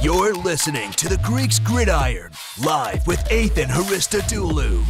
You're listening to the Greeks Gridiron, live with Ethan Haristodoulou.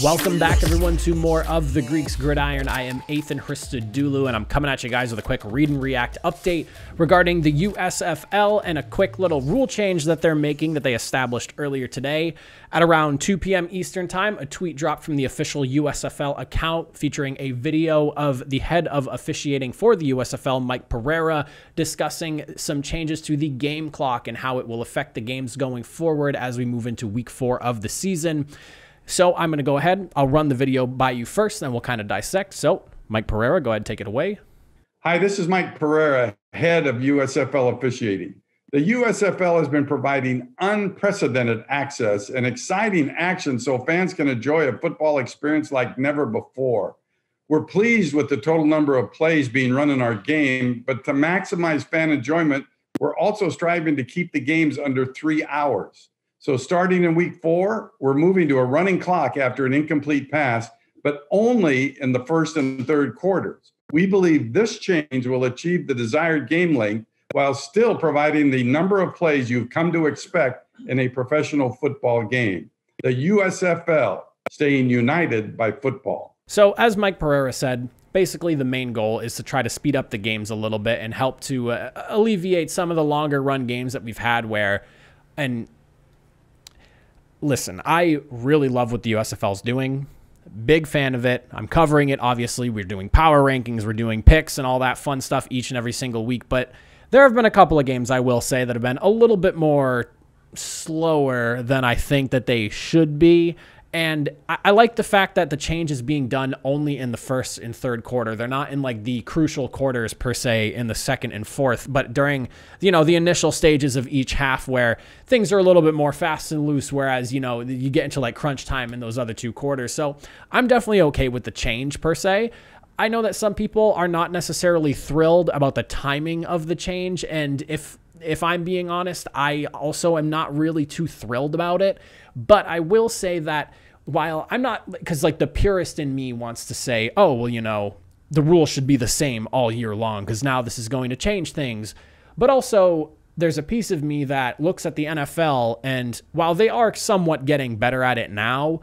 Welcome back, everyone, to more of the Greeks Gridiron. I am Ethan Haristodoulou, and I'm coming at you guys with a quick read and react update regarding the USFL and a quick little rule change that they're making that they established earlier today. At around 2 p.m. Eastern Time, a tweet dropped from the official USFL account featuring a video of the head of officiating for the USFL, Mike Pereira, discussing some changes to the game clock and how it will affect the games going forward as we move into week 4 of the season. So I'm going to go ahead. I'll run the video by you first, then we'll kind of dissect. So Mike Pereira, go ahead and take it away. Hi, this is Mike Pereira, head of USFL officiating. The USFL has been providing unprecedented access and exciting action so fans can enjoy a football experience like never before. We're pleased with the total number of plays being run in our game, but to maximize fan enjoyment, we're also striving to keep the games under 3 hours. So starting in week 4, we're moving to a running clock after an incomplete pass, but only in the first and third quarters. We believe this change will achieve the desired game length while still providing the number of plays you've come to expect in a professional football game. The USFL, staying united by football. So as Mike Pereira said, basically the main goal is to try to speed up the games a little bit and help to alleviate some of the longer run games that we've had where, and listen, I really love what the USFL is doing. Big fan of it. I'm covering it. Obviously, we're doing power rankings, we're doing picks and all that fun stuff each and every single week. But there have been a couple of games, I will say, that have been a little bit more slower than I think that they should be. And I like the fact that the change is being done only in the first and third quarter. They're not in like the crucial quarters per se in the second and fourth, but during, you know, the initial stages of each half where things are a little bit more fast and loose, whereas, you know, you get into like crunch time in those other 2 quarters. So I'm definitely okay with the change per se. I know that some people are not necessarily thrilled about the timing of the change. And if I'm being honest, I also am not really too thrilled about it. But I will say that while I'm not, because like the purist in me wants to say, oh, well, you know, the rules should be the same all year long because now this is going to change things. But also there's a piece of me that looks at the NFL, and while they are somewhat getting better at it now,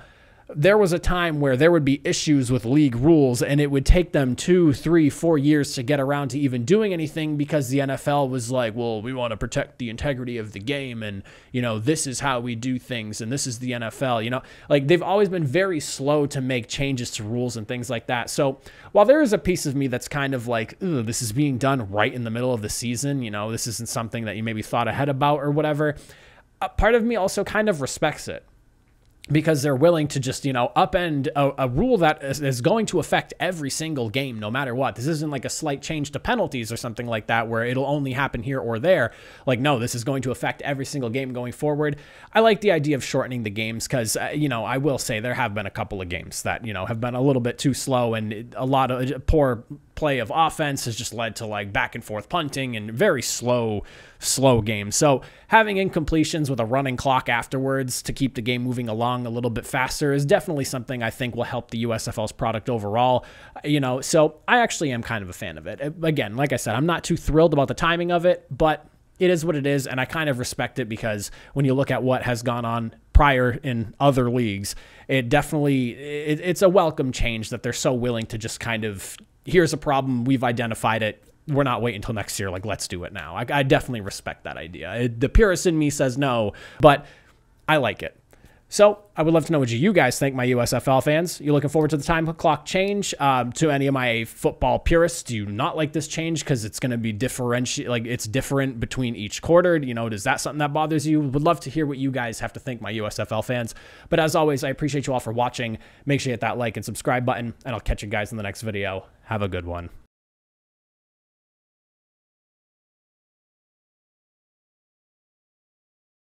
there was a time where there would be issues with league rules and it would take them 2, 3, 4 years to get around to even doing anything because the NFL was like, well, we want to protect the integrity of the game and, you know, this is how we do things and this is the NFL, you know, like they've always been very slow to make changes to rules and things like that. So while there is a piece of me that's kind of like, this is being done right in the middle of the season, you know, this isn't something that you maybe thought ahead about or whatever, a part of me also kind of respects it, because they're willing to just, you know, upend a rule that is going to affect every single game no matter what. This isn't like a slight change to penalties or something like that where it'll only happen here or there. Like, no, this is going to affect every single game going forward. I like the idea of shortening the games because, you know, I will say there have been a couple of games that, you know, have been a little bit too slow, and a lot of poor play of offense has just led to like back and forth punting and very slow games. So having incompletions with a running clock afterwards to keep the game moving along a little bit faster is definitely something I think will help the USFL's product overall. You know, so I actually am kind of a fan of it. Again, like I said, I'm not too thrilled about the timing of it, but it is what it is, and I kind of respect it because when you look at what has gone on prior in other leagues, it definitely, it's a welcome change that they're so willing to just kind of, here's a problem, we've identified it, we're not waiting until next year, like let's do it now. I definitely respect that idea. The purist in me says no, but I like it. So I would love to know what you guys think, my USFL fans. You looking forward to the time clock change? To any of my football purists, do you not like this change because it's going to be it's different between each quarter? You know, is that something that bothers you? Would love to hear what you guys have to think, my USFL fans. But as always, I appreciate you all for watching. Make sure you hit that like and subscribe button, and I'll catch you guys in the next video. Have a good one.